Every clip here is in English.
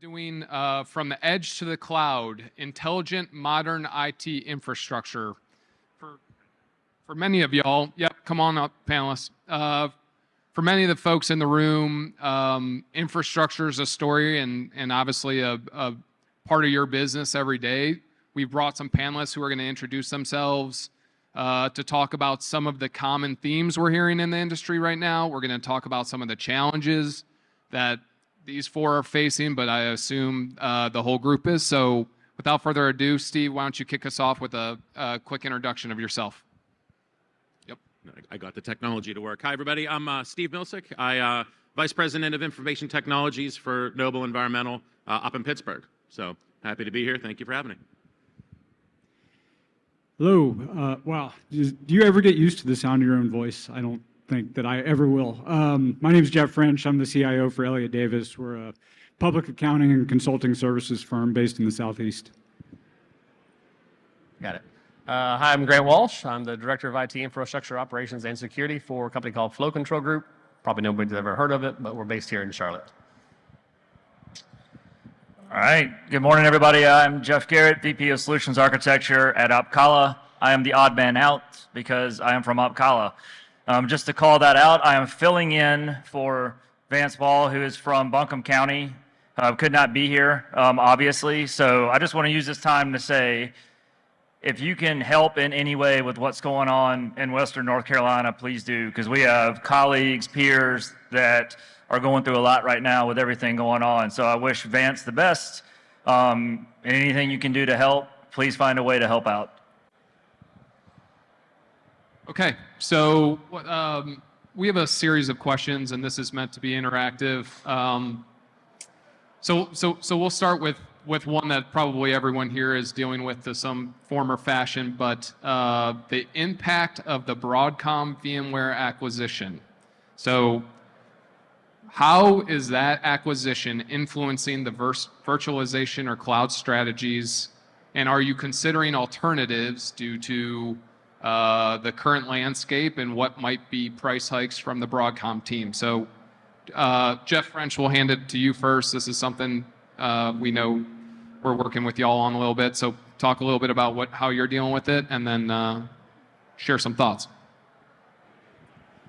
Doing from the edge to the cloud, intelligent modern IT infrastructure. For many of y'all, yep, come on up, panelists. For many of the folks in the room, infrastructure is a story and obviously a part of your business every day. We've brought some panelists who are going to introduce themselves to talk about some of the common themes we're hearing in the industry right now. We're going to talk about some of the challenges that these four are facing, but I assume the whole group is. So without further ado, Steve, why don't you kick us off with a quick introduction of yourself? Yep, I got the technology to work. Hi, everybody. I'm Steve Milsick. I Vice President of Information Technologies for Noble Environmental up in Pittsburgh. So happy to be here. Thank you for having me. Hello. Wow. Do you ever get used to the sound of your own voice? I don't think that I ever will. My name is Jeff French. I'm the CIO for Elliott Davis. We're a public accounting and consulting services firm based in the Southeast. Got it. Hi, I'm Grant Walsh. I'm the Director of IT Infrastructure Operations and Security for a company called Flow Control Group. Probably nobody's ever heard of it, but we're based here in Charlotte. All right. Good morning, everybody. I'm Jeff Garrett, VP of Solutions Architecture at Opkalla. I am the odd man out because I am from Opkalla. Just to call that out, I am filling in for Vance Ball, who is from Buncombe County. Could not be here, obviously. So I just want to use this time to say, if you can help in any way with what's going on in Western North Carolina, please do, because we have colleagues, peers that are going through a lot right now with everything going on. So I wish Vance the best. And anything you can do to help, please find a way to help out. Okay, so we have a series of questions, and this is meant to be interactive. So we'll start with one that probably everyone here is dealing with to some form or fashion, but the impact of the Broadcom VMware acquisition. So how is that acquisition influencing the virtualization or cloud strategies, and are you considering alternatives due to the current landscape and what might be price hikes from the Broadcom team? So Jeff French, we'll hand it to you first. This is something we know we're working with y'all on a little bit. So talk a little bit about how you're dealing with it, and then share some thoughts.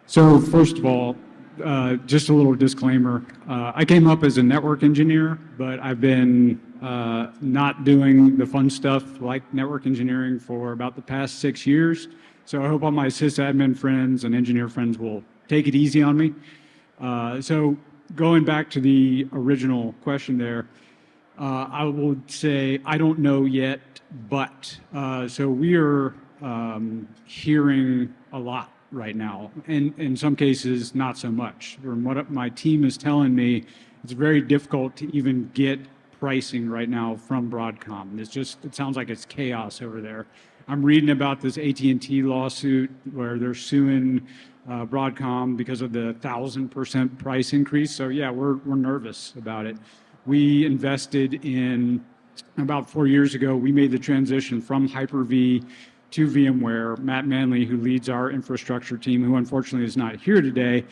So first of all, just a little disclaimer. I came up as a network engineer, but I've been not doing the fun stuff like network engineering for about the past 6 years. So I hope all my sysadmin friends and engineer friends will take it easy on me. So going back to the original question there, I would say I don't know yet, but so we are hearing a lot right now, and in some cases not so much. From what my team is telling me, it's very difficult to even get pricing right now from Broadcom. It sounds like it's chaos over there. I'm reading about this AT&T lawsuit where they're suing Broadcom because of the 1,000% price increase. So yeah, we're nervous about it. We invested in, about 4 years ago, we made the transition from Hyper-V to VMware. Matt Manley, who leads our infrastructure team, who unfortunately is not here today,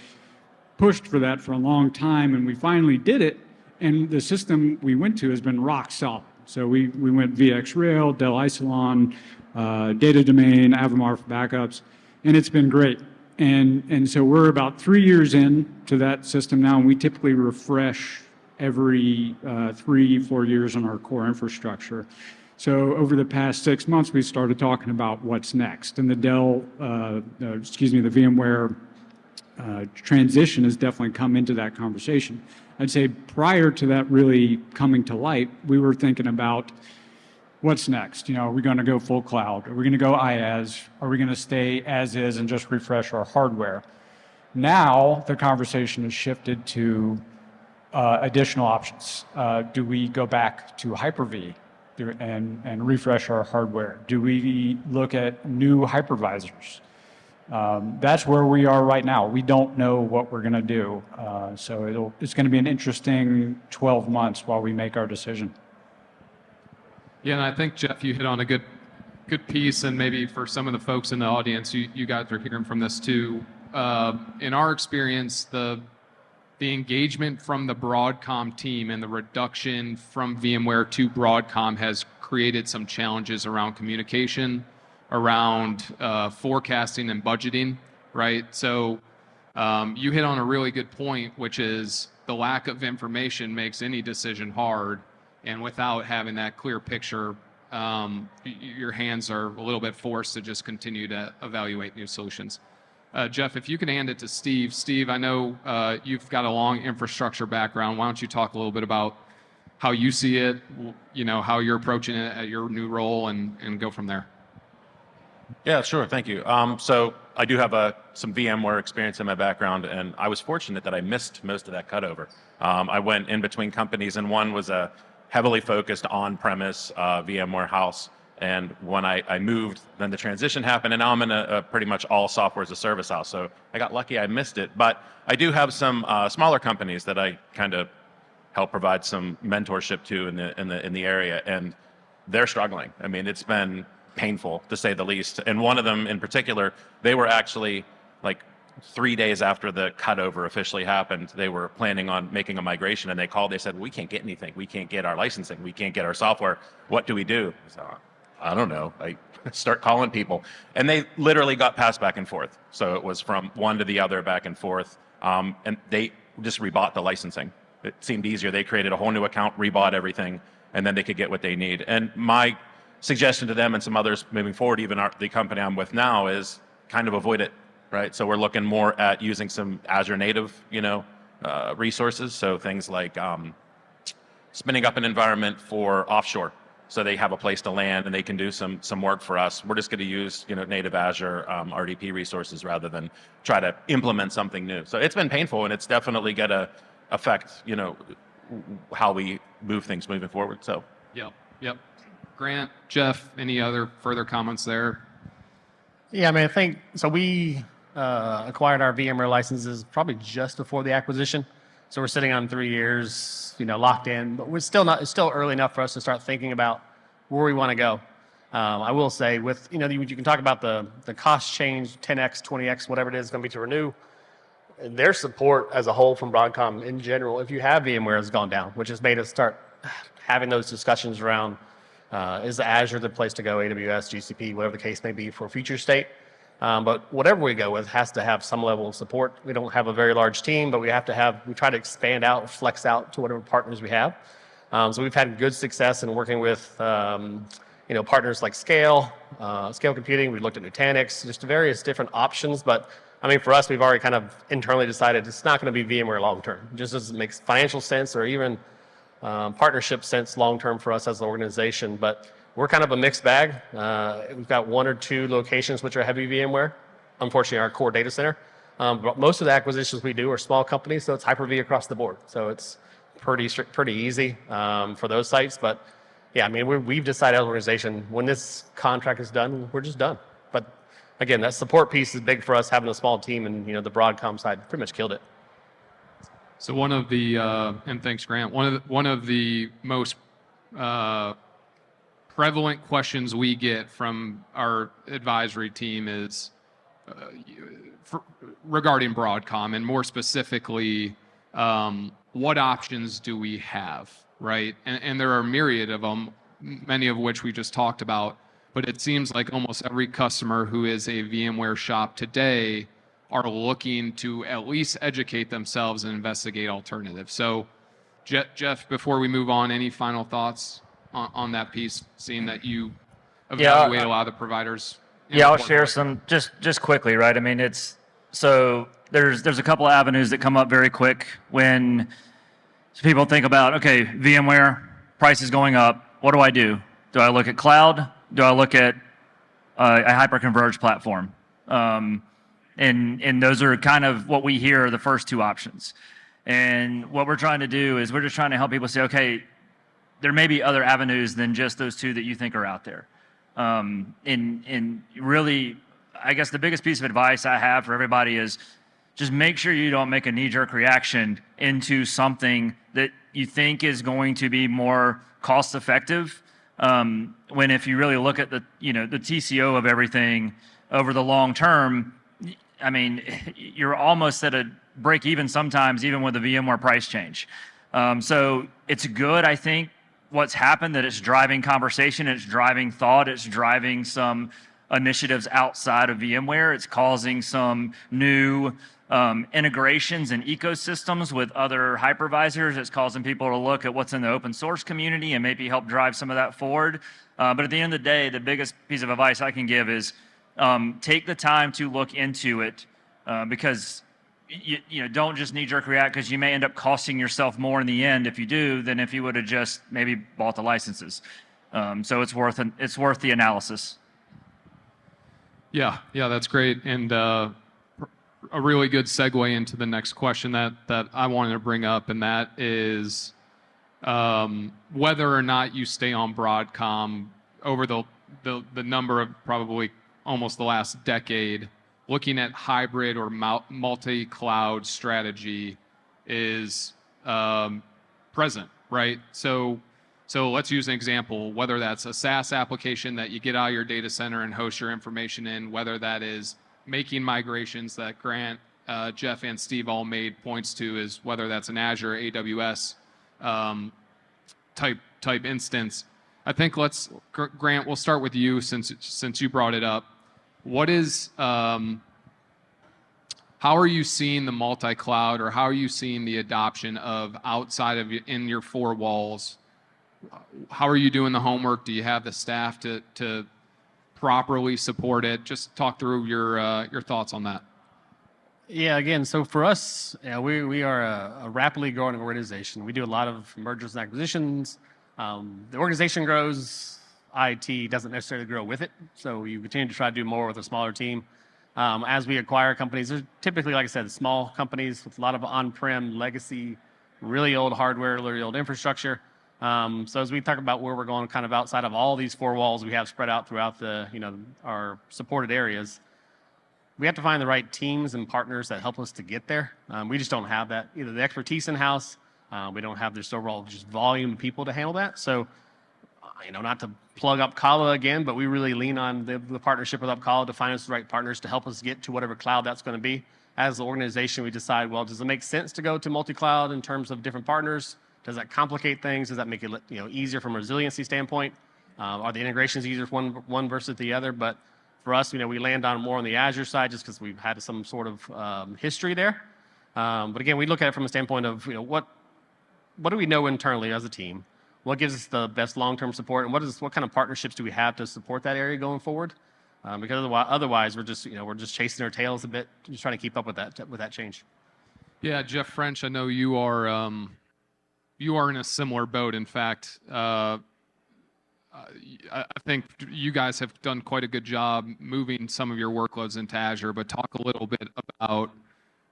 pushed for that for a long time, and we finally did it. And the system we went to has been rock solid. So we went VxRail, Dell Isilon, Data Domain, Avamar for backups, and it's been great. And so we're about 3 years in to that system now, and we typically refresh every 3-4 years on our core infrastructure. So over the past 6 months, we started talking about what's next, and the VMware transition has definitely come into that conversation. I'd say prior to that really coming to light, we were thinking about what's next. You know, are we going to go full cloud? Are we going to go IaaS? Are we going to stay as is and just refresh our hardware? Now the conversation has shifted to additional options. Do we go back to Hyper-V and refresh our hardware? Do we look at new hypervisors? That's where we are right now. We don't know what we're going to do. So it's going to be an interesting 12 months while we make our decision. Yeah, and I think, Jeff, you hit on a good piece, and maybe for some of the folks in the audience, you guys are hearing from this too. In our experience, the the engagement from the Broadcom team and the reduction from VMware to Broadcom has created some challenges around communication, around forecasting and budgeting, right? So you hit on a really good point, which is the lack of information makes any decision hard. And without having that clear picture, your hands are a little bit forced to just continue to evaluate new solutions. Jeff, if you could hand it to Steve. Steve, I know you've got a long infrastructure background. Why don't you talk a little bit about how you see it, how you're approaching it at your new role, and go from there. Yeah, sure. Thank you. So I do have some VMware experience in my background, and I was fortunate that I missed most of that cutover. I went in between companies, and one was a heavily focused on-premise VMware house. And when I moved, then the transition happened, and now I'm in a pretty much all software as a service house. So I got lucky, I missed it. But I do have some smaller companies that I kind of help provide some mentorship to in the area, and they're struggling. I mean, it's been painful to say the least. And one of them in particular, they were actually like 3 days after the cutover officially happened, they were planning on making a migration, and they called. They said, "We can't get anything. We can't get our licensing. We can't get our software. What do we do?" So, I don't know. I start calling people, and they literally got passed back and forth. So it was from one to the other, back and forth, and they just rebought the licensing. It seemed easier. They created a whole new account, rebought everything, and then they could get what they need. And my suggestion to them and some others moving forward, even the company I'm with now, is kind of avoid it, right? So we're looking more at using some Azure native, resources. So things like spinning up an environment for offshore, so they have a place to land and they can do some work for us. We're just going to use native Azure RDP resources rather than try to implement something new. So it's been painful, and it's definitely going to affect how we move things moving forward. So Yep. Grant, Jeff, any other further comments there? Yeah, I mean, I think so. We acquired our VMware licenses probably just before the acquisition, so we're sitting on 3 years, locked in. But it's still early enough for us to start thinking about where we want to go. I will say, with you can talk about the cost change, 10x, 20x, whatever it is going to be to renew. Their support as a whole from Broadcom in general, if you have VMware, has gone down, which has made us start having those discussions around is Azure the place to go, AWS, GCP, whatever the case may be for future state. But whatever we go with has to have some level of support. We don't have a very large team, but we try to expand out, flex out to whatever partners we have. So we've had good success in working with partners like Scale Computing. We've looked at Nutanix, just various different options. But I mean, for us, we've already kind of internally decided it's not going to be VMware long term. It just doesn't make financial sense or even partnership sense long term for us as an organization. But we're kind of a mixed bag. We've got 1 or 2 locations which are heavy VMware. Unfortunately, our core data center. But most of the acquisitions we do are small companies, so it's Hyper-V across the board. So it's pretty easy for those sites. But yeah, I mean, we've decided as an organization, when this contract is done, we're just done. But again, that support piece is big for us. Having a small team, and the Broadcom side pretty much killed it. So one of the and thanks, Grant. One of the most prevalent questions we get from our advisory team is regarding Broadcom, and more specifically, what options do we have, right? And there are a myriad of them, many of which we just talked about. But it seems like almost every customer who is a VMware shop today are looking to at least educate themselves and investigate alternatives. So, Jeff, before we move on, any final thoughts on that piece, seeing that you evaluate a lot of the providers? Yeah, I'll share some just quickly, right? I mean, there's a couple of avenues that come up very quick when people think about, okay, VMware price is going up. What do I do? Do I look at cloud? Do I look at a hyperconverged platform? And those are kind of what we hear are the first 2 options. And what we're trying to do is we're just trying to help people say, okay, there may be other avenues than just those 2 that you think are out there. And really, I guess the biggest piece of advice I have for everybody is just make sure you don't make a knee-jerk reaction into something that you think is going to be more cost-effective. When if you really look at the TCO of everything over the long term, I mean, you're almost at a break even sometimes, even with the VMware price change. So it's good, I think, what's happened, that it's driving conversation, it's driving thought, it's driving some initiatives outside of VMware. It's causing some new integrations and ecosystems with other hypervisors. It's causing people to look at what's in the open source community and maybe help drive some of that forward. But at the end of the day, the biggest piece of advice I can give is take the time to look into it, because you know, don't just knee-jerk react, because you may end up costing yourself more in the end if you do than if you would have just maybe bought the licenses. So it's worth the analysis. Yeah, that's great, and a really good segue into the next question that I wanted to bring up, and that is whether or not you stay on Broadcom over the number of probably almost the last decade. Looking at hybrid or multi-cloud strategy is present, right? So let's use an example, whether that's a SaaS application that you get out of your data center and host your information in, whether that is making migrations that Grant, Jeff, and Steve all made points to, is whether that's an Azure, AWS type instance. I think Grant, we'll start with you since you brought it up. What is, how are you seeing the multi-cloud, or how are you seeing the adoption of outside of in your four walls? How are you doing the homework? Do you have the staff to properly support it? Just talk through your thoughts on that. Yeah, again, so for us, we are a rapidly growing organization. We do a lot of mergers and acquisitions. The organization grows, IT doesn't necessarily grow with it. So you continue to try to do more with a smaller team. As we acquire companies, they're typically, like I said, small companies with a lot of on-prem legacy, really old hardware, really old infrastructure. So as we talk about where we're going kind of outside of all these four walls we have spread out throughout our supported areas, we have to find the right teams and partners that help us to get there. We just don't have that, either the expertise in-house, we don't have this overall just volume of people to handle that. So, not to plug Opkalla again, but we really lean on the partnership with Opkalla to find us the right partners to help us get to whatever cloud that's going to be. As an organization, we decide, well, does it make sense to go to multi-cloud in terms of different partners? Does that complicate things? Does that make it easier from a resiliency standpoint? Are the integrations easier for one versus the other? But for us, we land on more on the Azure side just because we've had some sort of history there. But again, we look at it from a standpoint of what do we know internally as a team? What gives us the best long-term support, and what kind of partnerships do we have to support that area going forward? Because otherwise, we're just chasing our tails a bit, just trying to keep up with that change. Yeah, Jeff French, I know you are in a similar boat. In fact, I think you guys have done quite a good job moving some of your workloads into Azure. But talk a little bit about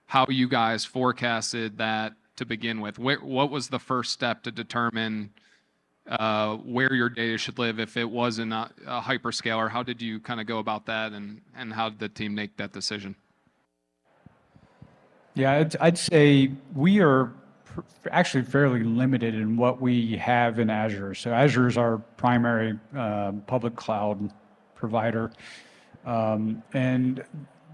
how you guys forecasted that to begin with. What was the first step to determine where your data should live if it wasn't a hyperscaler? How did you kind of go about that, and how did the team make that decision? Yeah, I'd say we are actually fairly limited in what we have in Azure. So Azure is our primary public cloud provider, and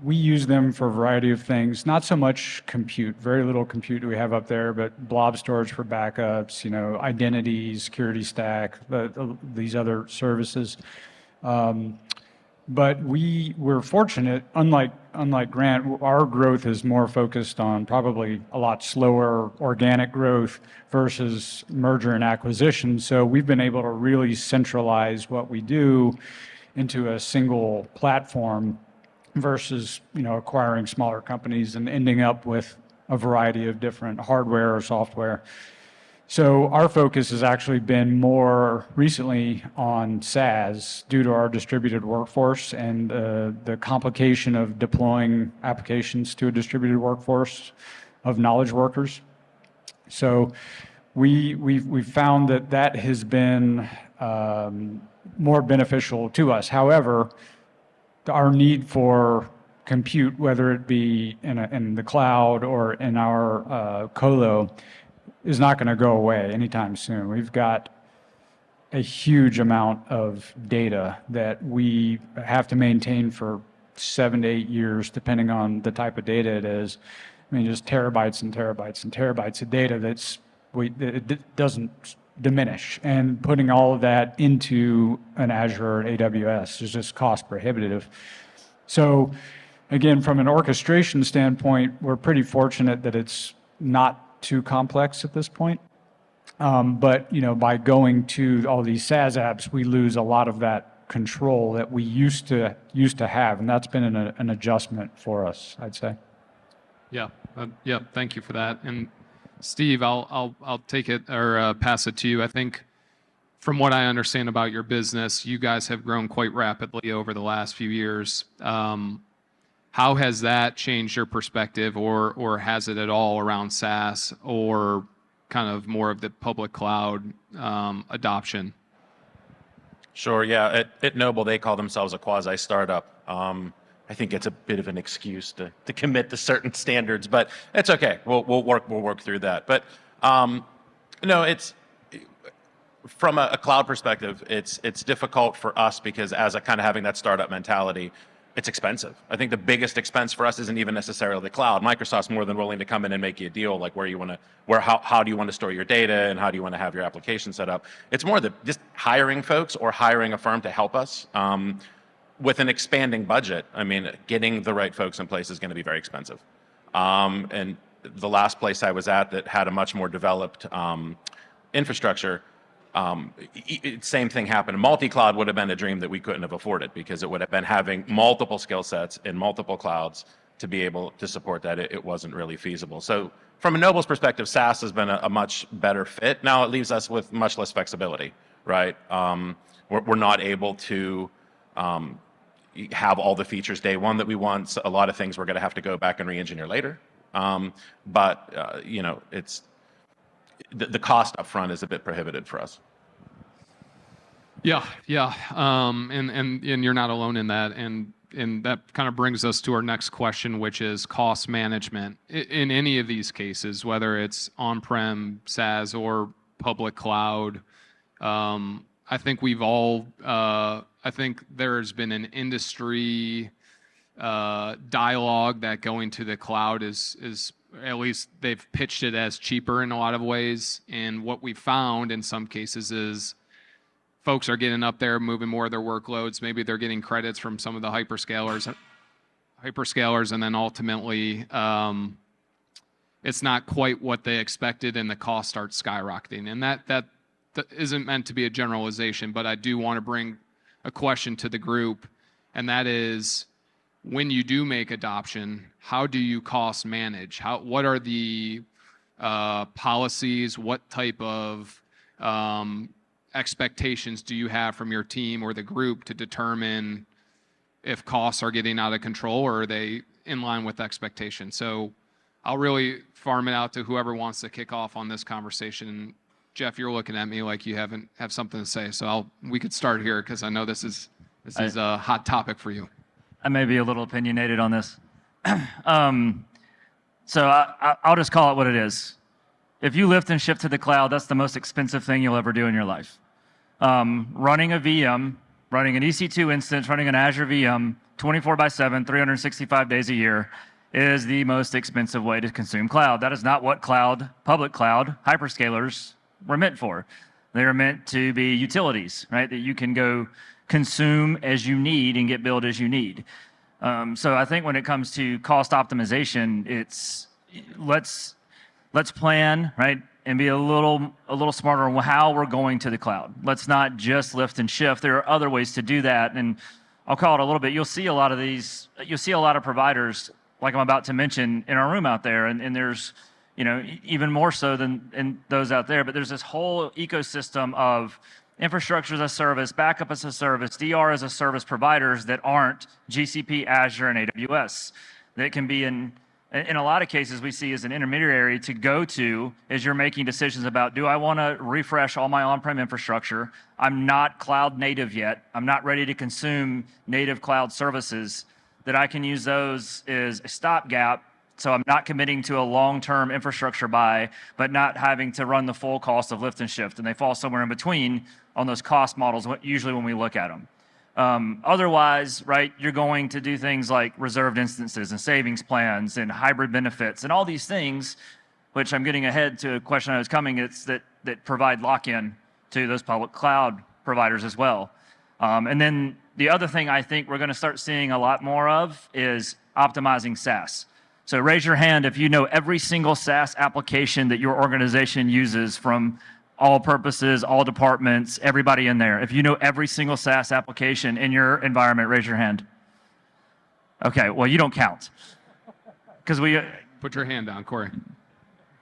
we use them for a variety of things. Not so much compute, very little compute do we have up there, but blob storage for backups, identity, security stack, these other services. But we're fortunate, unlike Grant, our growth is more focused on probably a lot slower organic growth versus merger and acquisition. So we've been able to really centralize what we do into a single platform versus acquiring smaller companies and ending up with a variety of different hardware or software. So our focus has actually been more recently on SaaS due to our distributed workforce and the complication of deploying applications to a distributed workforce of knowledge workers. So we've found that has been more beneficial to us. However, our need for compute, whether it be in the cloud or in our colo, is not going to go away anytime soon. We've got a huge amount of data that we have to maintain for 7 to 8 years, depending on the type of data it is. I mean, just terabytes and terabytes and terabytes of data it doesn't diminish. And putting all of that into an Azure or an AWS is just cost prohibitive. So again, from an orchestration standpoint, we're pretty fortunate that it's not too complex at this point. But by going to all these SaaS apps, we lose a lot of that control that we used to have, and that's been an adjustment for us, I'd say. Yeah, yeah. Thank you for that. And Steve, I'll take it or pass it to you. I think from what I understand about your business, you guys have grown quite rapidly over the last few years. How has that changed your perspective, or has it at all around SaaS or kind of more of the public cloud adoption? Sure, yeah. At Noble, they call themselves a quasi-startup. I think it's a bit of an excuse to commit to certain standards, but it's okay. We'll work through that. But no, it's from a cloud perspective, it's difficult for us because as a kind of having that startup mentality, it's expensive. I think the biggest expense for us isn't even necessarily the cloud. Microsoft's more than willing to come in and make you a deal, like how do you want to store your data and how do you want to have your application set up. It's more just hiring folks or hiring a firm to help us. With an expanding budget, I mean, getting the right folks in place is going to be very expensive. And the last place I was at that had a much more developed infrastructure, same thing happened. Multi-cloud would have been a dream that we couldn't have afforded because it would have been having multiple skill sets in multiple clouds to be able to support that. It wasn't really feasible. So from a Noble's perspective, SaaS has been a much better fit. Now it leaves us with much less flexibility, right? We're not able to have all the features day one that we want. So a lot of things we're going to have to go back and re-engineer later. But it's the cost up front is a bit prohibitive for us. Yeah. And you're not alone in that. And that kind of brings us to our next question, which is cost management. In any of these cases, whether it's on-prem, SaaS, or public cloud, I think I think there's been an industry dialogue that going to the cloud is at least they've pitched it as cheaper in a lot of ways. And what we found in some cases is folks are getting up there, moving more of their workloads. Maybe they're getting credits from some of the hyperscalers, and then ultimately it's not quite what they expected, and the cost starts skyrocketing. And that isn't meant to be a generalization, but I do want to bring a question to the group, and that is, when you do make adoption, how do you cost manage? What are the policies? What type of expectations do you have from your team or the group to determine if costs are getting out of control or are they in line with expectations? So I'll really farm it out to whoever wants to kick off on this conversation. Jeff, you're looking at me like you have something to say, so we could start here because I know this is a hot topic for you. I may be a little opinionated on this, so I'll just call it what it is. If you lift and shift to the cloud, that's the most expensive thing you'll ever do in your life. Running a VM, running an EC2 instance, running an Azure VM, 24/7, 365 days a year, is the most expensive way to consume cloud. That is not what public cloud, hyperscalers were meant for. They are meant to be utilities, right? That you can go consume as you need and get billed as you need. So I think when it comes to cost optimization, it's let's plan, right, and be a little smarter on how we're going to the cloud. Let's not just lift and shift. There are other ways to do that, and I'll call it a little bit. You'll see a lot of providers, like I'm about to mention, in our room out there, and there's even more so than in those out there. But there's this whole ecosystem of infrastructure as a service, backup as a service, DR as a service providers that aren't GCP, Azure, and AWS. That can be in a lot of cases we see as an intermediary to go to as you're making decisions about, do I want to refresh all my on-prem infrastructure? I'm not cloud native yet. I'm not ready to consume native cloud services. That I can use those as a stopgap. So I'm not committing to a long-term infrastructure buy, but not having to run the full cost of lift and shift. And they fall somewhere in between on those cost models, usually when we look at them. Otherwise, right, you're going to do things like reserved instances and savings plans and hybrid benefits and all these things, which I'm getting ahead to a question I was coming. It's that provide lock-in to those public cloud providers as well. And then the other thing I think we're going to start seeing a lot more of is optimizing SaaS. So raise your hand if you know every single SaaS application that your organization uses, from all purposes, all departments, everybody in there. If you know every single SaaS application in your environment, raise your hand. Okay, well, you don't count. Because Put your hand down, Corey.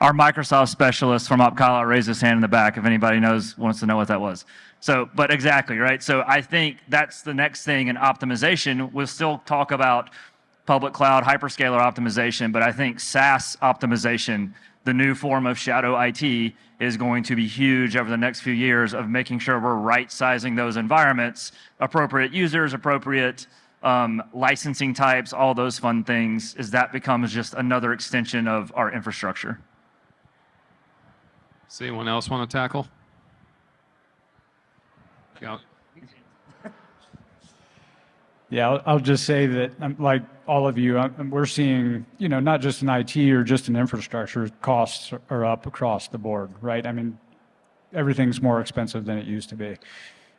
our Microsoft specialist from Opkalla raised his hand in the back if anybody wants to know what that was. So, but exactly, right? So I think that's the next thing in optimization. We'll still talk about public cloud hyperscaler optimization, but I think SaaS optimization, the new form of shadow IT, is going to be huge over the next few years of making sure we're right-sizing those environments, appropriate users, appropriate licensing types, all those fun things, as that becomes just another extension of our infrastructure. Does anyone else want to tackle? Yeah. Yeah, I'll just say that, like all of you, we're seeing, not just in IT or just in infrastructure, costs are up across the board, right? I mean, everything's more expensive than it used to be.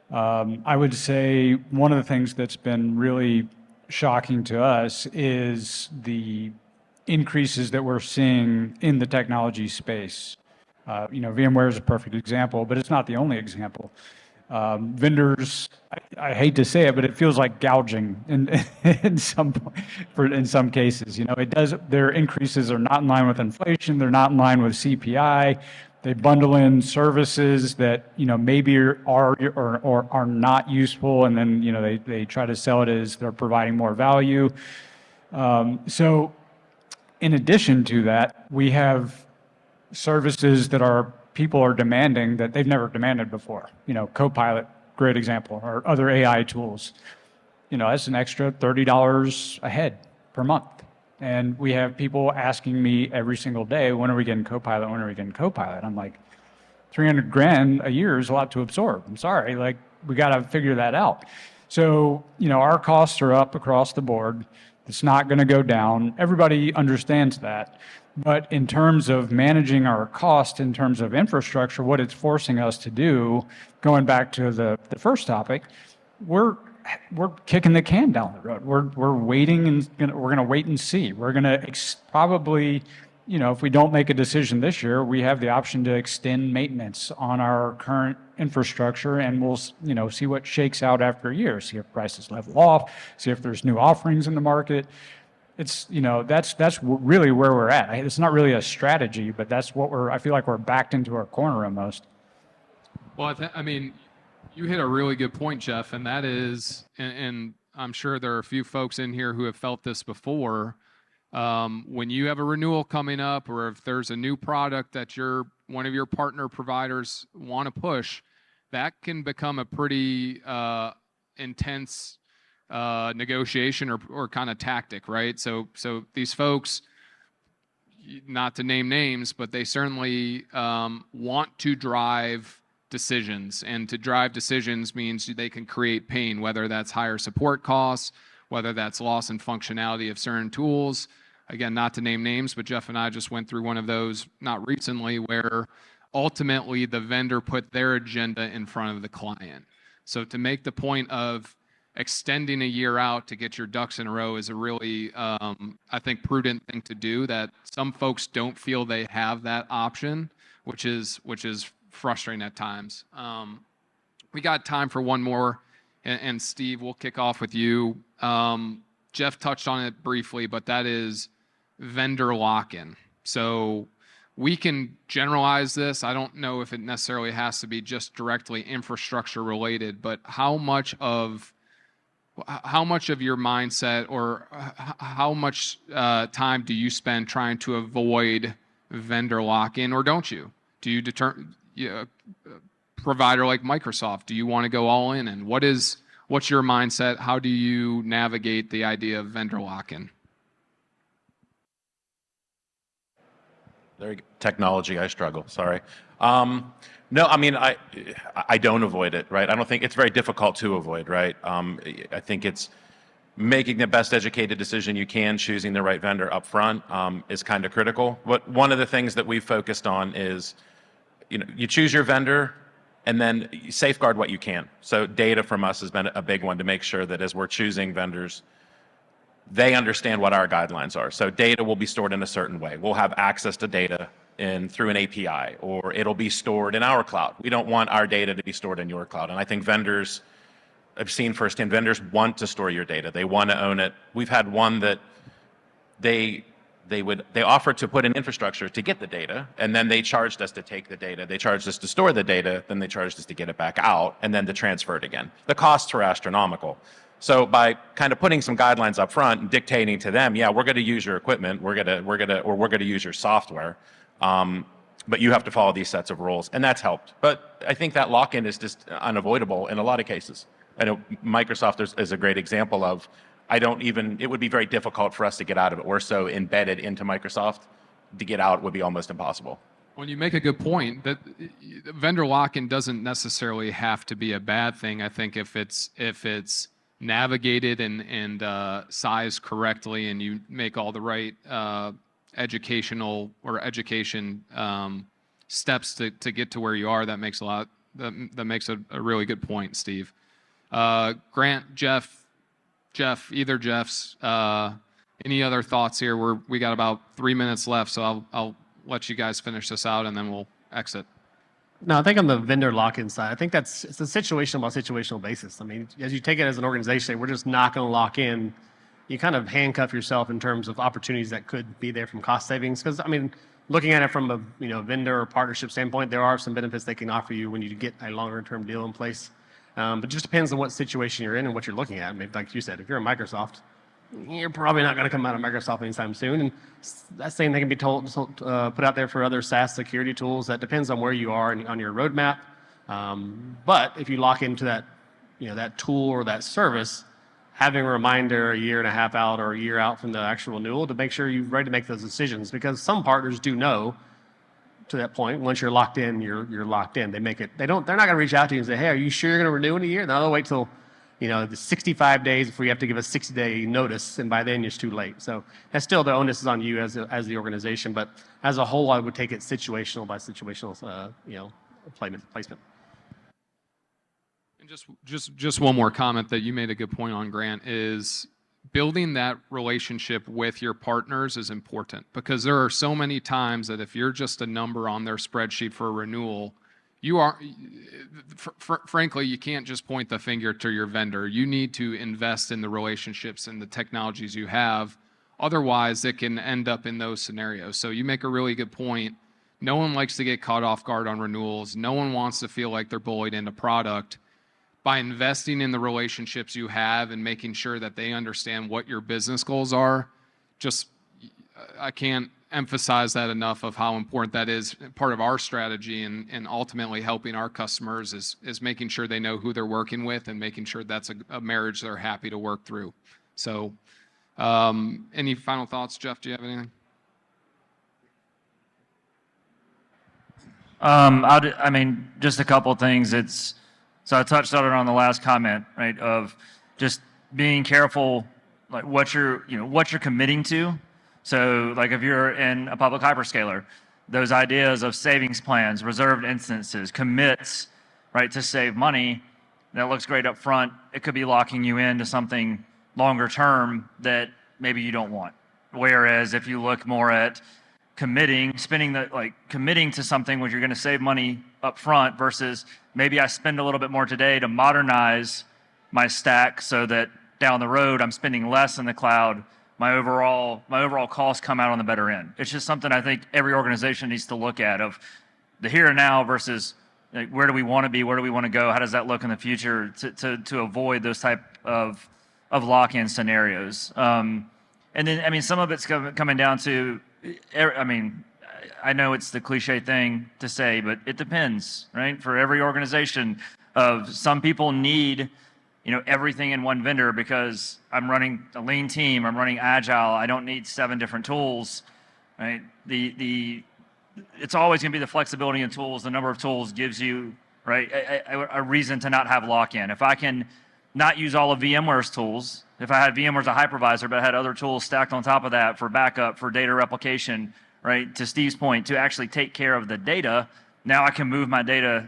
I would say one of the things that's been really shocking to us is the increases that we're seeing in the technology space. VMware is a perfect example, but it's not the only example. Vendors, I hate to say it, but it feels like gouging in some cases. It does. Their increases are not in line with inflation. They're not in line with CPI. They bundle in services that maybe are or are not useful, and then they try to sell it as they're providing more value. So, in addition to that, we have services that people are demanding that they've never demanded before. Copilot, great example, or other AI tools. That's an extra $30 a head per month. And we have people asking me every single day, when are we getting Copilot? When are we getting Copilot? I'm like, 300 grand a year is a lot to absorb. I'm sorry, we got to figure that out. So, our costs are up across the board. It's not going to go down. Everybody understands that. But in terms of managing our cost, in terms of infrastructure, what it's forcing us to do, going back to the first topic, we're kicking the can down the road. We're waiting, and we're going to wait and see. We're going to probably, if we don't make a decision this year, we have the option to extend maintenance on our current infrastructure, and we'll see what shakes out after a year. See if prices level off. See if there's new offerings in the market. It's that's really where we're at. It's not really a strategy, but that's what I feel like we're backed into our corner almost. Well, I mean, you hit a really good point, Jeff, and that is, and I'm sure there are a few folks in here who have felt this before. When you have a renewal coming up, or if there's a new product that one of your partner providers want to push, that can become a pretty intense negotiation or kind of tactic, right? So these folks, not to name names, but they certainly want to drive decisions, and to drive decisions means they can create pain, whether that's higher support costs, whether that's loss in functionality of certain tools. Again, not to name names, but Jeff and I just went through one of those not recently, where ultimately the vendor put their agenda in front of the client. So to make the point of extending a year out to get your ducks in a row is a really, I think, prudent thing to do, that some folks don't feel they have that option, which is frustrating at times. We got time for one more, and Steve, we'll kick off with you. Jeff touched on it briefly, but that is vendor lock-in. So we can generalize this. I don't know if it necessarily has to be just directly infrastructure related, but how much of your mindset, or how much time do you spend trying to avoid vendor lock-in, or don't you? Do you provider like Microsoft, do you want to go all in? And what's your mindset? How do you navigate the idea of vendor lock-in? Technology, I struggle. Sorry. No, I mean, I don't avoid it, right? I don't think it's very difficult to avoid, right? I think it's making the best educated decision you can, choosing the right vendor up front is kind of critical. But one of the things that we've focused on is, you choose your vendor and then you safeguard what you can. So data from us has been a big one to make sure that as we're choosing vendors, they understand what our guidelines are. So data will be stored in a certain way. We'll have access to data through an API, or it'll be stored in our cloud. We don't want our data to be stored in your cloud. And I think vendors, I've seen firsthand, vendors want to store your data. They want to own it. We've had one that they offered to put in infrastructure to get the data, and then they charged us to take the data. They charged us to store the data, then they charged us to get it back out, and then to transfer it again. The costs were astronomical. So by kind of putting some guidelines up front and dictating to them, yeah, we're going to use your equipment, we're going to use your software, but you have to follow these sets of rules, and that's helped. But I think that lock-in is just unavoidable in a lot of cases. I know Microsoft is a great example of, it would be very difficult for us to get out of it. We're so embedded into Microsoft, to get out would be almost impossible. Well, you make a good point that vendor lock-in doesn't necessarily have to be a bad thing. I think if it's navigated and sized correctly, and you make all the right education steps to get to where you are, that makes a really good point, Steve. Grant, Jeff, either Jeff's, any other thoughts here? We got about 3 minutes left, so I'll let you guys finish this out and then we'll exit. No, I think on the vendor lock-in side, I think it's a situational by situational basis. I mean, as you take it as an organization, we're just not going to lock in. You kind of handcuff yourself in terms of opportunities that could be there from cost savings. Because I mean, looking at it from a vendor or partnership standpoint, there are some benefits they can offer you when you get a longer-term deal in place. But it just depends on what situation you're in and what you're looking at. I mean, like you said, if you're a Microsoft, you're probably not going to come out of Microsoft anytime soon. And that same thing can be put out there for other SaaS security tools. That depends on where you are on your roadmap. But if you lock into that, that tool or that service, having a reminder a year and a half out or a year out from the actual renewal to make sure you're ready to make those decisions, because some partners do know to that point, once you're locked in, you're locked in. They're not going to reach out to you and say, hey, are you sure you're going to renew in a year? No, they'll wait till the 65 days before you have to give a 60-day notice, and by then it's too late. So that's still, the onus is on you as the organization, but as a whole, I would take it situational by situational, placement. And just one more comment that you made a good point on, Grant, is building that relationship with your partners is important, because there are so many times that if you're just a number on their spreadsheet for a renewal, frankly, you can't just point the finger to your vendor. You need to invest in the relationships and the technologies you have. Otherwise, it can end up in those scenarios. So you make a really good point. No one likes to get caught off guard on renewals. No one wants to feel like they're bullied into product. By investing in the relationships you have and making sure that they understand what your business goals are, I can't emphasize that enough of how important that is. Part of our strategy and ultimately helping our customers is making sure they know who they're working with and making sure that's a marriage they're happy to work through. So any final thoughts, Jeff? Do you have anything? I mean, just a couple of things. So I touched on it on the last comment, right? Of just being careful, like what you're committing to. So like if you're in a public hyperscaler, those ideas of savings plans, reserved instances, commits, right, to save money, that looks great up front. It could be locking you into something longer term that maybe you don't want. Whereas if you look more at committing to something where you're going to save money up front versus maybe I spend a little bit more today to modernize my stack so that down the road I'm spending less in the cloud. My overall costs come out on the better end. It's just something I think every organization needs to look at, of the here and now versus like, where do we want to be, where do we want to go, how does that look in the future to avoid those type of lock-in scenarios. And then I mean some of it's coming down to, I mean, I know it's the cliche thing to say, but it depends, right? For every organization, some people need everything in one vendor because I'm running a lean team, I'm running agile, I don't need 7 different tools, right? The it's always going to be the flexibility in tools. The number of tools gives you, right, a reason to not have lock-in. If I can not use all of VMware's tools, if I had VMware as a hypervisor, but I had other tools stacked on top of that for backup, for data replication, right, to Steve's point, to actually take care of the data, now I can move my data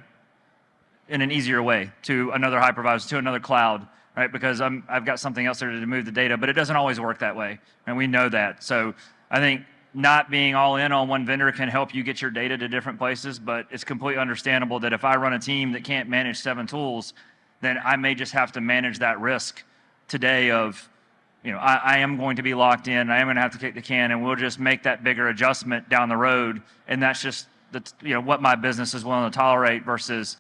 in an easier way to another hypervisor, to another cloud, right, because I've got something else there to move the data, but it doesn't always work that way, and we know that. So I think not being all in on one vendor can help you get your data to different places, but it's completely understandable that if I run a team that can't manage 7 tools, then I may just have to manage that risk today of, you know, I am going to be locked in, I am going to have to kick the can, and we'll just make that bigger adjustment down the road, and that's just what my business is willing to tolerate versus,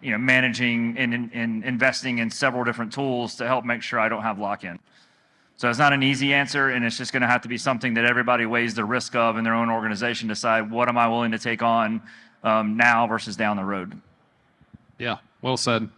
you know, managing and investing in several different tools to help make sure I don't have lock-in. So it's not an easy answer, and it's just going to have to be something that everybody weighs the risk of in their own organization, decide what am I willing to take on now versus down the road. Yeah, well said.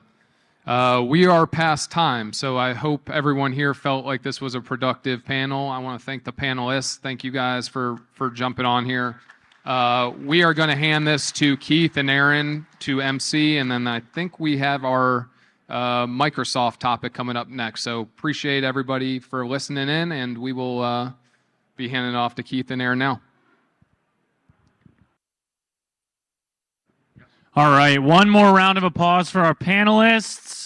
We are past time, so I hope everyone here felt like this was a productive panel. I want to thank the panelists. Thank you guys for jumping on here. We are going to hand this to Keith and Aaron to MC, and then I think we have our Microsoft topic coming up next. So appreciate everybody for listening in, and we will be handing it off to Keith and Aaron now. All right, one more round of applause for our panelists.